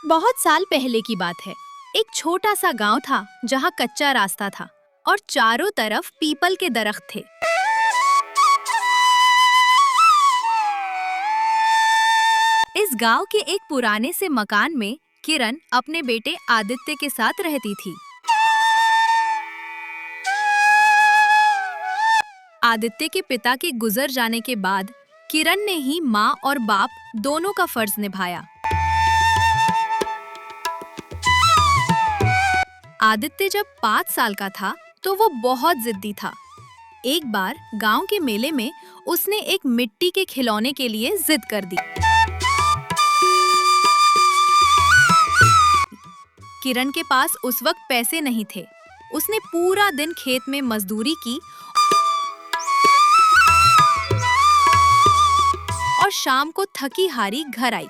बहुत साल पहले की बात है। एक छोटा सा गांव था जहां कच्चा रास्ता था और चारों तरफ पीपल के दरख्त थे। इस गांव के एक पुराने से मकान में किरण अपने बेटे आदित्य के साथ रहती थी। आदित्य के पिता के गुजर जाने के बाद किरण ने ही माँ और बाप दोनों का फर्ज निभाया। आदित्य जब 5 साल का था तो वो बहुत जिद्दी था। एक बार गांव के मेले में उसने एक मिट्टी के खिलौने के लिए जिद कर दी। किरण के पास उस वक्त पैसे नहीं थे। उसने पूरा दिन खेत में मजदूरी की और शाम को थकी हारी घर आई,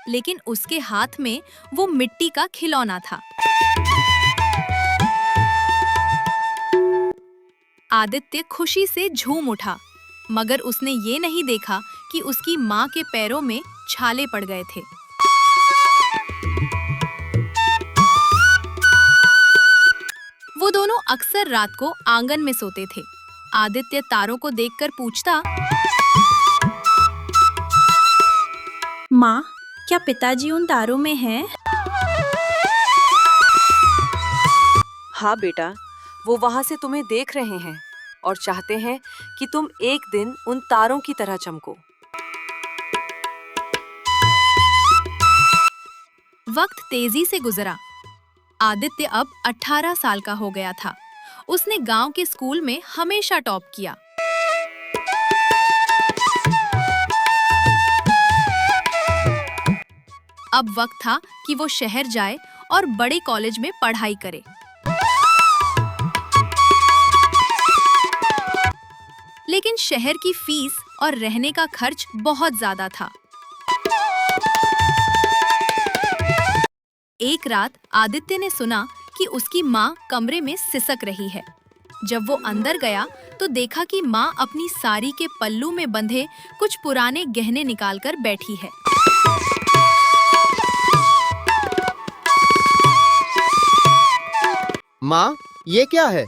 लेकिन उसके हाथ में वो मिट्टी का खिलौना था। आदित्य खुशी से झूम उठा, मगर उसने ये नहीं देखा कि उसकी माँ के पैरों में छाले पड़ गए थे। वो दोनों अक्सर रात को आंगन में सोते थे। आदित्य तारों को देखकर पूछता, माँ, क्या पिताजी उन तारों में हैं? हाँ बेटा, वो वहाँ से तुम्हें देख रहे हैं और चाहते हैं कि तुम एक दिन उन तारों की तरह चमको। वक्त तेजी से गुजरा। आदित्य अब 18 साल का हो गया था। उसने गांव के स्कूल में हमेशा टॉप किया। अब वक्त था कि वो शहर जाए और बड़े कॉलेज में पढ़ाई करे। लेकिन शहर की फीस और रहने का खर्च बहुत ज्यादा था। एक रात आदित्य ने सुना कि उसकी माँ कमरे में सिसक रही है। जब वो अंदर गया तो देखा कि माँ अपनी साड़ी के पल्लू में बंधे कुछ पुराने गहने निकालकर बैठी है। माँ, ये क्या है?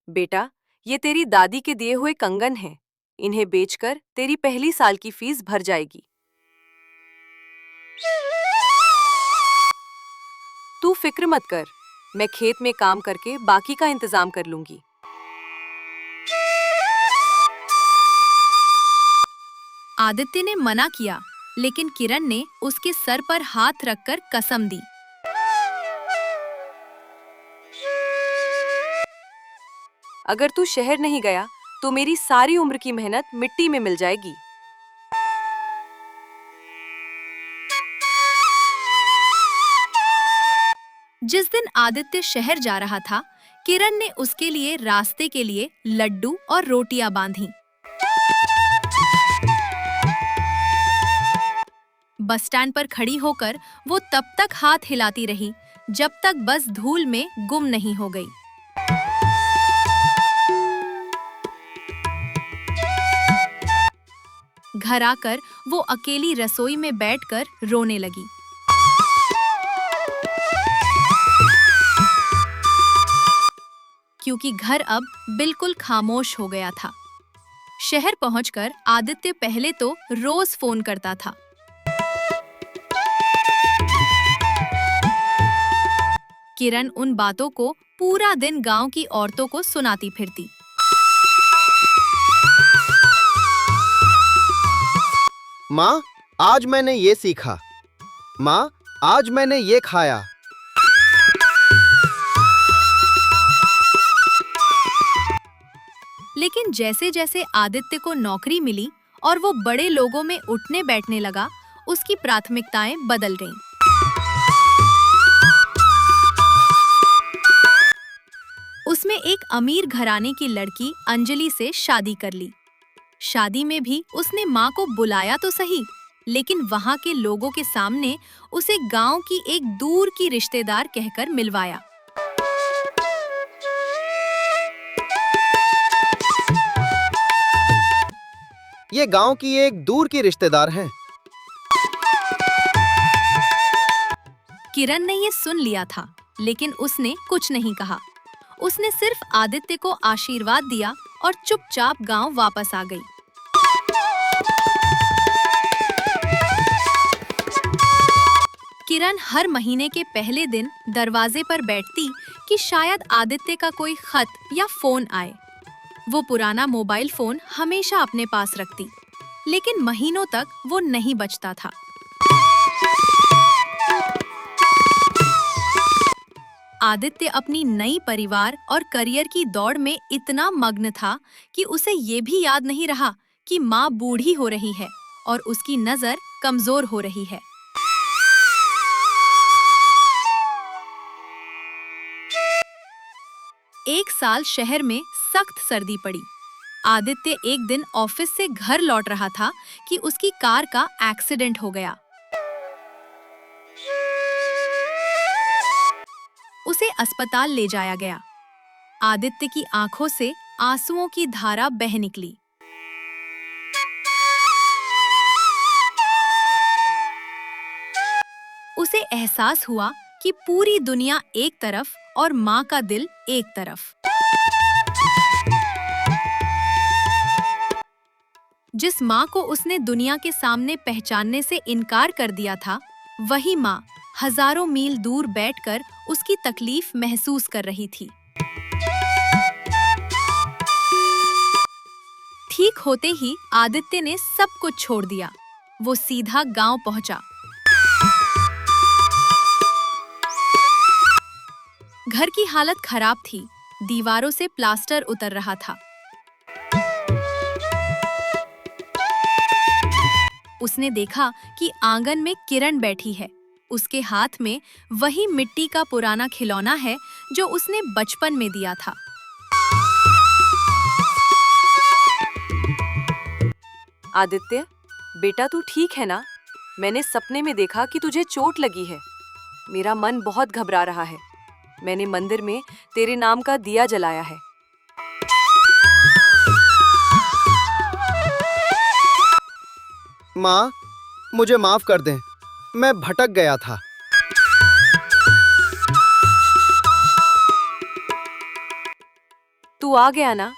बेटा, ये तेरी दादी के दिए हुए कंगन हैं। इन्हें बेचकर तेरी पहली साल की फीस भर जाएगी। तू फिक्र मत कर, मैं खेत में काम करके बाकी का इंतजाम कर लूंगी। आदित्य ने मना किया, लेकिन किरण ने उसके सर पर हाथ रखकर कसम दी। अगर तू शहर नहीं गया तो मेरी सारी उम्र की मेहनत मिट्टी में मिल जाएगी। जिस दिन आदित्य शहर जा रहा था, किरण ने उसके लिए रास्ते के लिए लड्डू और रोटियां बांधी। बस स्टैंड पर खड़ी होकर वो तब तक हाथ हिलाती रही जब तक बस धूल में गुम नहीं हो गई। घर आकर वो अकेली रसोई में बैठकर रोने लगी। क्योंकि घर अब बिल्कुल खामोश हो गया था। शहर पहुंचकर आदित्य पहले तो रोज फोन करता था। किरण उन बातों को पूरा दिन गांव की औरतों को सुनाती फिरती। माँ, आज मैंने ये सीखा। माँ, आज मैंने ये खाया। लेकिन जैसे जैसे आदित्य को नौकरी मिली और वो बड़े लोगों में उठने बैठने लगा, उसकी प्राथमिकताएं बदल गईं। उसमें एक अमीर घराने की लड़की अंजलि से शादी कर ली। शादी में भी उसने माँ को बुलाया तो सही, लेकिन वहाँ के लोगों के सामने उसे गांव की एक दूर की रिश्तेदार कहकर मिलवाया। ये गांव की एक दूर की रिश्तेदार हैं। किरण ने ये सुन लिया था, लेकिन उसने कुछ नहीं कहा। उसने सिर्फ आदित्य को आशीर्वाद दिया और चुपचाप गांव वापस आ गई। किरण हर महीने के पहले दिन दरवाजे पर बैठती कि शायद आदित्य का कोई खत या फोन आए। वो पुराना मोबाइल फोन हमेशा अपने पास रखती, लेकिन महीनों तक वो नहीं बजता था। आदित्य अपनी नई परिवार और करियर की दौड़ में इतना मग्न था कि उसे ये भी याद नहीं रहा कि माँ बूढ़ी हो रही है और उसकी नजर कमजोर हो रही है। एक साल शहर में सख्त सर्दी पड़ी। आदित्य एक दिन ऑफिस से घर लौट रहा था कि उसकी कार का एक्सीडेंट हो गया। उसे अस्पताल ले जाया गया। आदित्य की आंखों से आंसुओं की धारा बह निकली। उसे एहसास हुआ कि पूरी दुनिया एक तरफ और माँ का दिल एक तरफ। जिस माँ को उसने दुनिया के सामने पहचानने से इनकार कर दिया था, वही माँ हजारों मील दूर बैठकर उसकी तकलीफ महसूस कर रही थी। ठीक होते ही आदित्य ने सब कुछ छोड़ दिया। वो सीधा गांव पहुंचा। घर की हालत खराब थी, दीवारों से प्लास्टर उतर रहा था। उसने देखा कि आंगन में किरण बैठी है। उसके हाथ में वही मिट्टी का पुराना खिलौना है जो उसने बचपन में दिया था। आदित्य, बेटा तू ठीक है ना? मैंने सपने में देखा कि तुझे चोट लगी है। मेरा मन बहुत घबरा रहा है। मैंने मंदिर में तेरे नाम का दिया जलाया है। माँ, मुझे माफ कर दें, मैं भटक गया था। तू आ गया ना?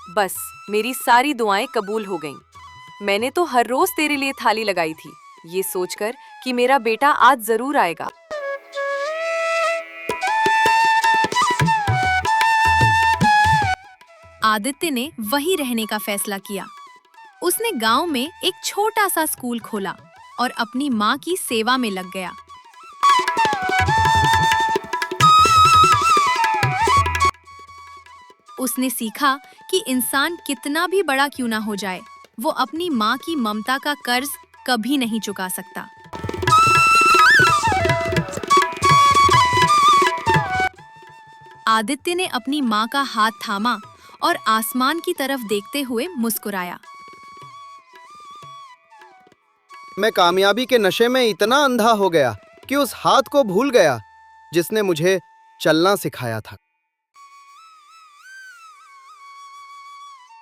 बस मेरी सारी दुआएं कबूल हो गईं। मैंने तो हर रोज तेरे लिए थाली लगाई थी, ये सोचकर कि मेरा बेटा आज जरूर आएगा। आदित्य ने वहीं रहने का फैसला किया। उसने गांव में एक छोटा सा स्कूल खोला और अपनी माँ की सेवा में लग गया। उसने सीखा कि इंसान कितना भी बड़ा क्यों ना हो जाए, वो अपनी माँ की ममता का कर्ज कभी नहीं चुका सकता। आदित्य ने अपनी माँ का हाथ थामा और आसमान की तरफ देखते हुए मुस्कुराया। मैं कामयाबी के नशे में इतना अंधा हो गया कि उस हाथ को भूल गया जिसने मुझे चलना सिखाया था।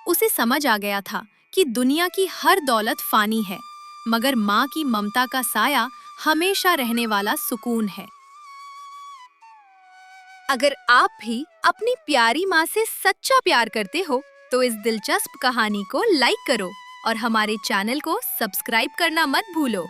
उसे समझ आ गया था कि दुनिया की हर दौलत फानी है, मगर माँ की ममता का साया हमेशा रहने वाला सुकून है। अगर आप भी अपनी प्यारी माँ से सच्चा प्यार करते हो, तो इस दिलचस्प कहानी को लाइक करो और हमारे चैनल को सब्सक्राइब करना मत भूलो।